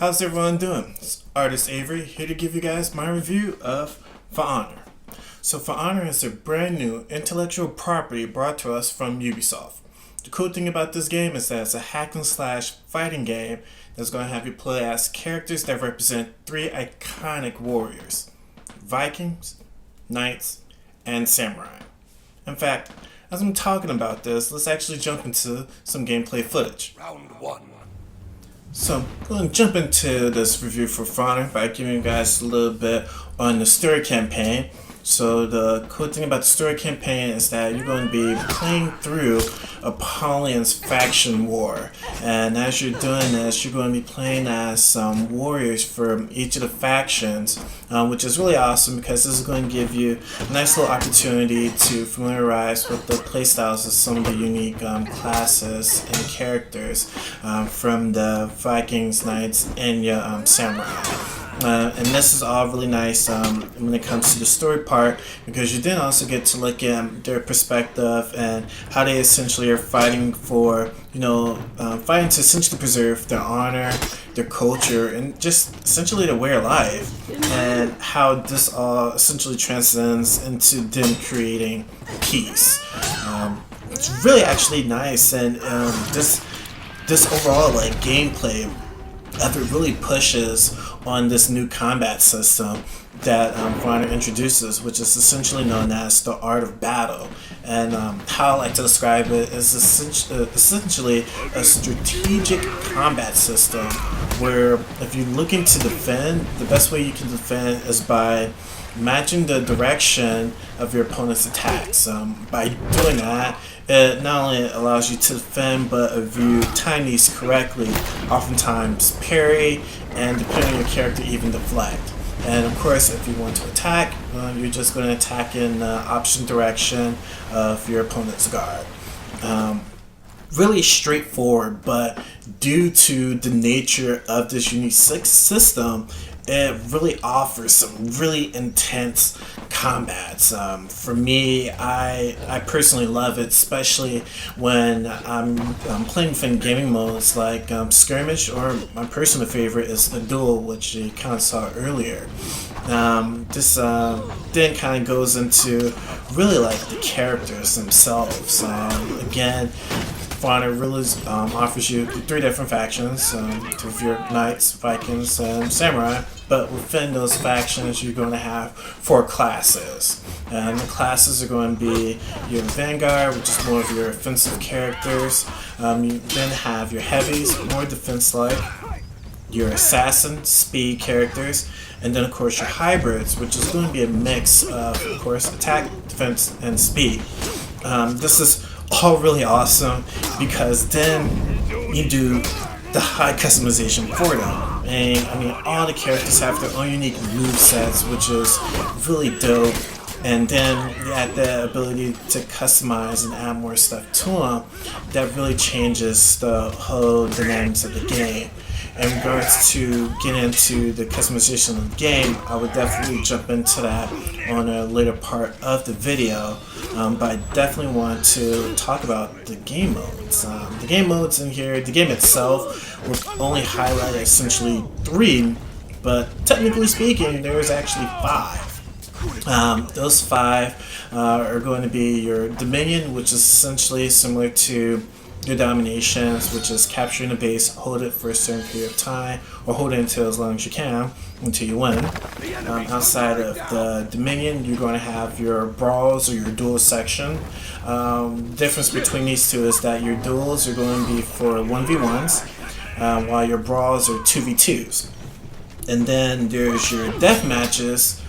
How's everyone doing? It's artist Avery here to give you guys my review of For Honor. So For Honor is a brand new intellectual property brought to us from Ubisoft. The cool thing about this game is that it's a hack and slash fighting game that's going to have you play as characters that represent three iconic warriors: Vikings, Knights, and Samurai. In fact, as I'm talking about this, let's actually jump into some gameplay footage. Round one. So I'm going to jump into this review for Honor by giving you guys a little bit on the story campaign. So the cool thing about the story campaign is that you're going to be playing through Apollyon's faction war. And as you're doing this, you're going to be playing as some warriors from each of the factions, which is really awesome because this is going to give you a nice little opportunity to familiarize with the playstyles of some of the unique classes and characters from the Vikings, Knights, and your Samurai. And this is all really nice when it comes to the story part, because you then also get to look at their perspective and how they essentially are fighting for, fighting to essentially preserve their honor, their culture, and just essentially their way of life, and how this all essentially transcends into them creating peace. It's really actually nice, and this overall gameplay effort really pushes on this new combat system that Honor introduces, which is essentially known as the art of battle. And how I like to describe it is essentially a strategic combat system where if you're looking to defend, the best way you can defend is by matching the direction of your opponent's attacks. By doing that, it not only allows you to defend, but if you time these correctly, oftentimes parry, and depending on your character, even deflect. And of course, if you want to attack, you're just going to attack in the opposite direction of your opponent's guard. Really straightforward, but due to the nature of this unique system, it really offers some really intense combats. For me, I personally love it, especially when I'm playing within gaming modes like skirmish, or my personal favorite is the duel, which you kind of saw earlier. This then kind of goes into really the characters themselves. Again, Honor really offers you three different factions, with your Knights, Vikings, and Samurai, but within those factions you're going to have four classes. And the classes are going to be your Vanguard, which is more of your offensive characters. You then have your Heavies, more defense-like, your Assassin, speed characters, and then of course your Hybrids, which is going to be a mix of course, attack, defense, and speed. This is all really awesome because then you do the high customization for them. And all the characters have their own unique movesets, which is really dope. And then you add the ability to customize and add more stuff to them. That really changes the whole dynamics of the game. In regards to get into the customization of the game, I would definitely jump into that on a later part of the video, but I definitely want to talk about the game modes. The game modes in here, the game itself will only highlight essentially three, but technically speaking, there's actually five. Those five are going to be your Dominion, which is essentially similar to your dominations, which is capturing a base, hold it for a certain period of time, or hold it until as long as you can, until you win. Outside of the Dominion, you're going to have your brawls or your duel section. The difference between these two is that your duels are going to be for 1v1s, while your brawls are 2v2s. And then there's your death matches,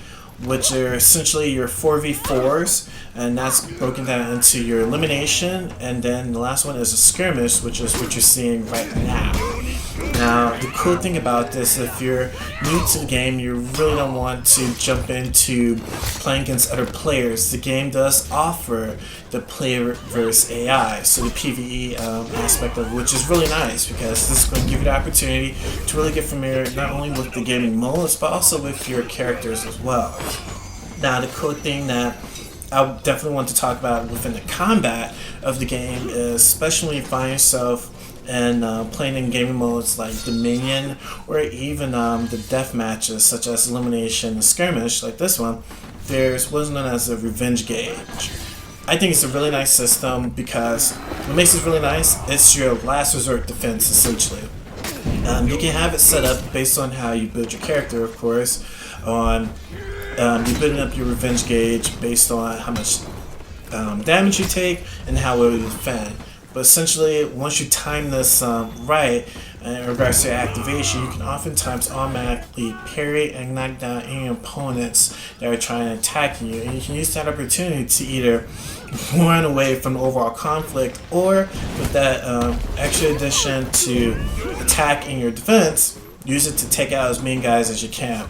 which are essentially your 4v4s, and that's broken down into your elimination, and then the last one is a skirmish, which is what you're seeing right now. Now, the cool thing about this, if you're new to the game, you really don't want to jump into playing against other players. The game does offer the player versus AI, so the PvE aspect of it, which is really nice because this is going to give you the opportunity to really get familiar not only with the gaming modes, but also with your characters as well. Now, the cool thing that I definitely want to talk about within the combat of the game is, especially when you find yourself and playing in gaming modes like Dominion, or even the death matches such as Elimination and Skirmish, like this one, there's what's known as a revenge gauge. I think it's a really nice system because what makes it really nice, it's your last resort defense essentially. You can have it set up based on how you build your character, of course, on you're building up your revenge gauge based on how much damage you take and how well you defend. But essentially, once you time this right, in regards to your activation, you can oftentimes automatically parry and knock down any opponents that are trying to attack you. And you can use that opportunity to either run away from the overall conflict, or with that extra addition to attack in your defense, use it to take out as many guys as you can,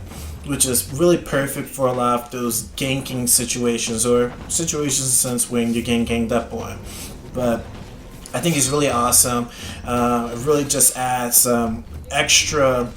which is really perfect for a lot of those ganking situations, or situations in the sense when you're getting ganged up on. But I think it's really awesome. It really just adds extra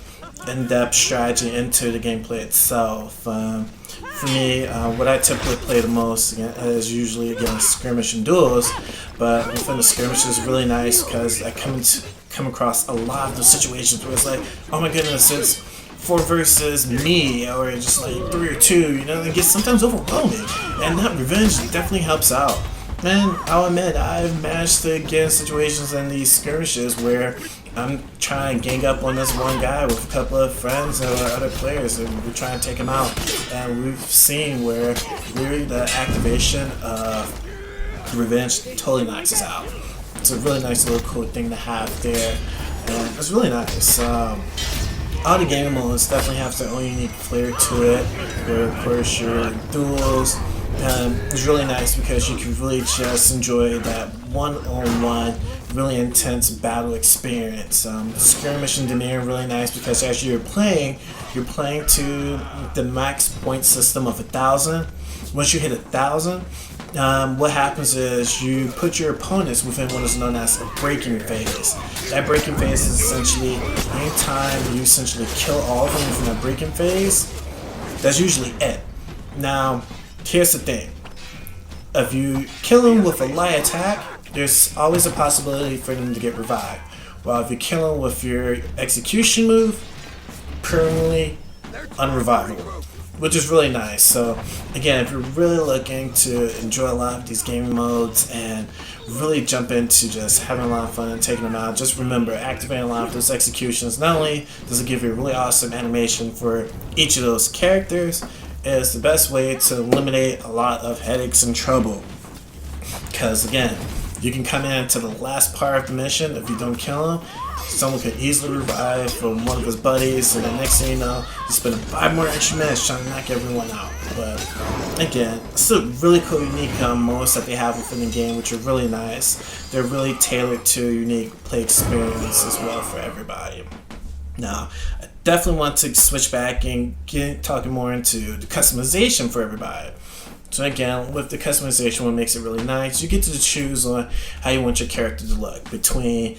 in-depth strategy into the gameplay itself. For me, what I typically play the most is usually against skirmish and duels, but within the skirmish is really nice because I come across a lot of those situations where it's like, oh my goodness, it's 4 versus me, or just like 3 or 2, you know, it gets sometimes overwhelming, and that revenge definitely helps out. And I'll admit, I've managed to get in situations in these skirmishes where I'm trying to gang up on this one guy with a couple of friends or other players, and we're trying to take him out. And we've seen where really the activation of revenge totally knocks us out. It's a really nice little cool thing to have there, and it's really nice. All the gaming modes definitely have their own unique flair to it, where of course your duels, it's really nice because you can really just enjoy that one-on-one, really intense battle experience. Skirmish and Dominion are really nice because as you're playing to the max point system of 1,000. Once you hit 1,000, what happens is you put your opponents within what is known as a breaking phase. That breaking phase is essentially anytime you essentially kill all of them within that breaking phase, that's usually it. Now, here's the thing. If you kill them with a light attack, there's always a possibility for them to get revived. While if you kill them with your execution move, permanently unrevivable, which is really nice. So again, if you're really looking to enjoy a lot of these gaming modes and really jump into just having a lot of fun and taking them out, just remember, activating a lot of those executions, not only does it give you a really awesome animation for each of those characters, is the best way to eliminate a lot of headaches and trouble. Because again, you can come into the last part of the mission. If you don't kill him, someone could easily revive from one of his buddies, and the next thing you know, you spend 5 more extra minutes trying to knock everyone out. But again, it's still really cool, unique modes that they have within the game, which are really nice. They're really tailored to a unique play experience as well for everybody. Now, I definitely want to switch back and get talking more into the customization for everybody. So again, with the customization, what makes it really nice, you get to choose on how you want your character to look, between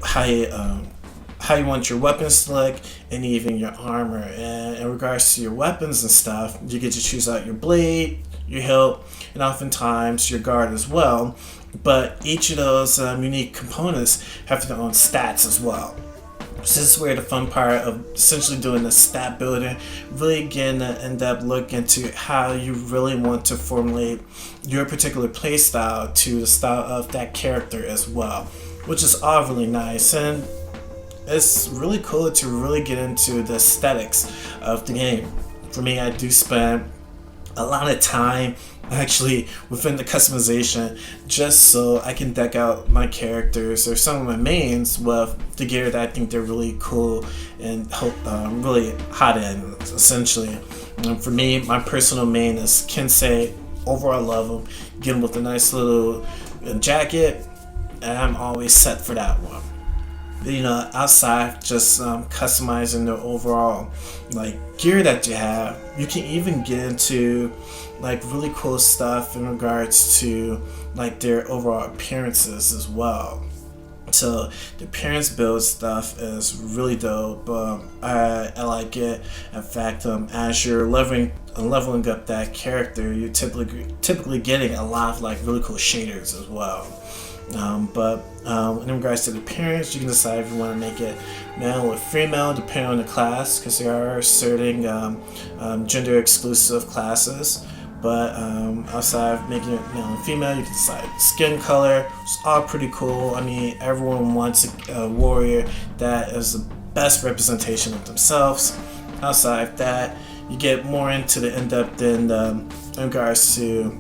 how you want your weapons to look, and even your armor. And in regards to your weapons and stuff, you get to choose out your blade, your hilt, and oftentimes your guard as well. But each of those unique components have their own stats as well. So this is where the fun part of essentially doing the stat building, really getting an in-depth look into how you really want to formulate your particular play style to the style of that character as well, which is all really nice. And it's really cool to really get into the aesthetics of the game. For me, I do spend a lot of time actually within the customization just so I can deck out my characters or some of my mains with the gear that I think they're really cool and really hot in, essentially. For me, my personal main is Kensei. Overall, I love him. Get him with a nice little jacket, and I'm always set for that one. You know, outside, just customizing the overall gear that you have. You can even get into really cool stuff in regards to their overall appearances as well. So the appearance build stuff is really dope. I like it. In fact, as you're leveling up that character, you're typically getting a lot of really cool shaders as well. In regards to the appearance, you can decide if you want to make it male or female depending on the class, because there are certain gender exclusive classes. But outside of making it male and female, you can decide skin color. It's all pretty cool. I mean, everyone wants a warrior that is the best representation of themselves. Outside of that, you get more into the in-depth in regards to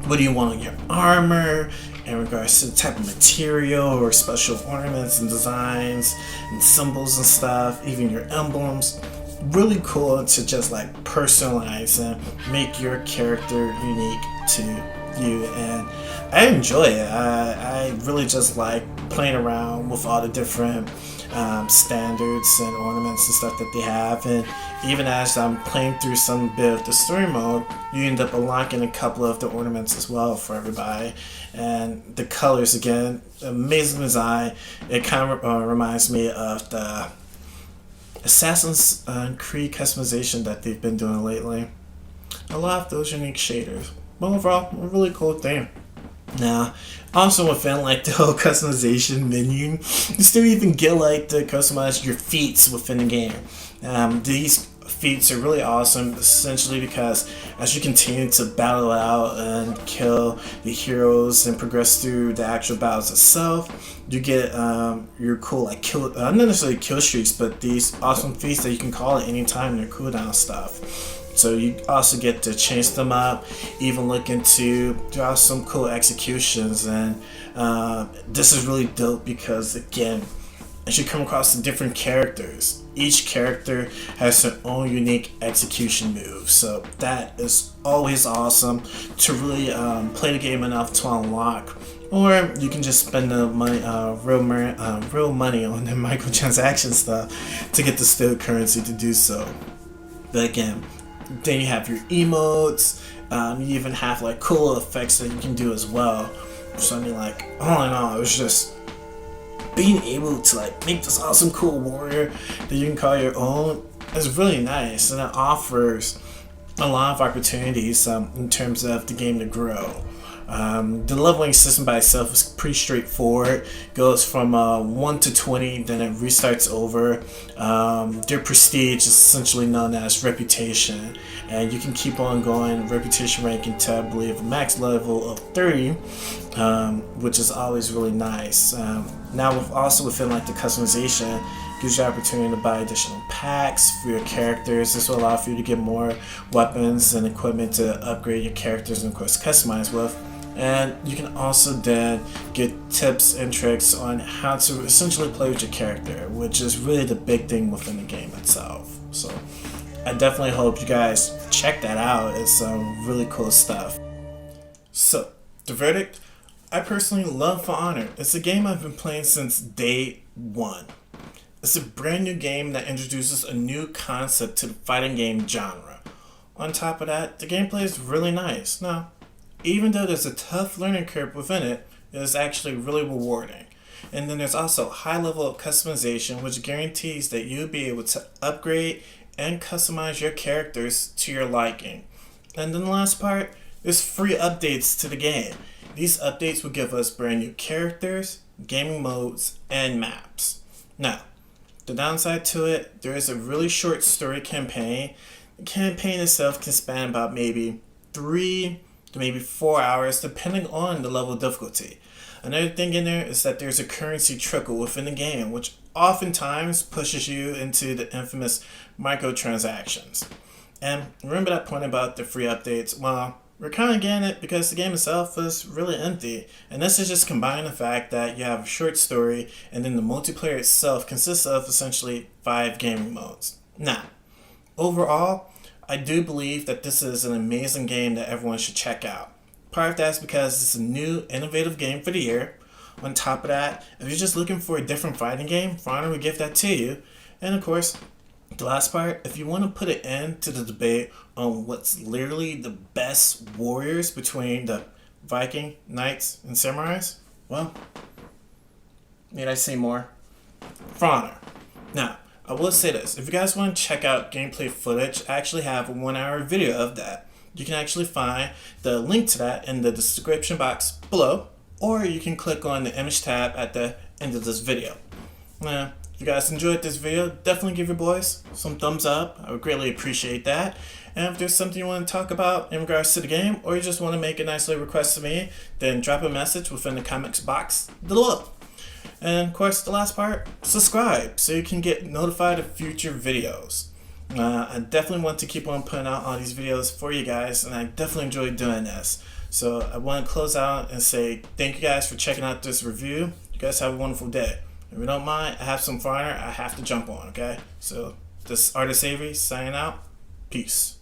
what do you want on your armor, in regards to the type of material or special ornaments and designs and symbols and stuff, even your emblems. Really cool to just like personalize and make your character unique to you, and I enjoy it. I really just like playing around with all the different standards and ornaments and stuff that they have, and even as I'm playing through some bit of the story mode, you end up unlocking a couple of the ornaments as well for everybody. And the colors, again, amazing design. It kind of reminds me of the Assassin's Creed customization that they've been doing lately. I love those unique shaders. But overall, a really cool thing. Now, also within like the whole customization menu, you still even get like to customize your feats within the game. These feats are really awesome, essentially because as you continue to battle out and kill the heroes and progress through the actual battles itself, you get your cool like not necessarily kill streaks, but these awesome feats that you can call at any time, their cooldown stuff. So you also get to change them up, even look into draw some cool executions, and this is really dope because again, as you come across the different characters, each character has their own unique execution move. So that is always awesome to really play the game enough to unlock. Or you can just spend the money, real money on the microtransaction stuff to get the steel currency to do so. But again, then you have your emotes. You even have like cool effects that you can do as well. So I mean, like all in all, it was just being able to like make this awesome cool warrior that you can call your own is really nice, and it offers a lot of opportunities in terms of the game to grow. The leveling system by itself is pretty straightforward. Goes from 1 to 20, then it restarts over. Their prestige is essentially known as reputation, and you can keep on going reputation ranking to, I believe, a max level of 30, which is always really nice. Now, also within like the customization, gives you the opportunity to buy additional packs for your characters. This will allow for you to get more weapons and equipment to upgrade your characters and of course customize with. And you can also then get tips and tricks on how to essentially play with your character, which is really the big thing within the game itself. So I definitely hope you guys check that out. It's some really cool stuff. So the verdict, I personally love For Honor. It's a game I've been playing since day one. It's a brand new game that introduces a new concept to the fighting game genre. On top of that, the gameplay is really nice. Now, even though there's a tough learning curve within it, it is actually really rewarding. And then there's also a high level of customization, which guarantees that you'll be able to upgrade and customize your characters to your liking. And then the last part, there's free updates to the game. These updates will give us brand new characters, gaming modes, and maps. Now, the downside to it, there is a really short story campaign. The campaign itself can span about maybe 3 to maybe 4 hours, depending on the level of difficulty. Another thing in there is that there's a currency trickle within the game, which oftentimes pushes you into the infamous microtransactions. And remember that point about the free updates? Well, we're kind of getting it because the game itself is really empty. And this is just combining the fact that you have a short story and then the multiplayer itself consists of essentially 5 gaming modes. Now, overall, I do believe that this is an amazing game that everyone should check out. Part of that is because it's a new, innovative game for the year. On top of that, if you're just looking for a different fighting game, For Honor will give that to you. And of course, the last part, if you want to put an end to the debate on what's literally the best warriors between the Viking, Knights, and Samurais, well, need I say more? For Honor. Now, I will say this, if you guys want to check out gameplay footage, I actually have a 1-hour video of that. You can actually find the link to that in the description box below, or you can click on the image tab at the end of this video. Now, if you guys enjoyed this video, definitely give your boys some thumbs up. I would greatly appreciate that. And if there's something you want to talk about in regards to the game, or you just want to make a nice little request to me, then drop a message within the comments box below. And of course, the last part, subscribe so you can get notified of future videos. I definitely want to keep on putting out all these videos for you guys, and I definitely enjoy doing this. So I want to close out and say thank you guys for checking out this review. You guys have a wonderful day. If you don't mind, I have some fire I have to jump on, okay? So this artist Avery signing out. Peace.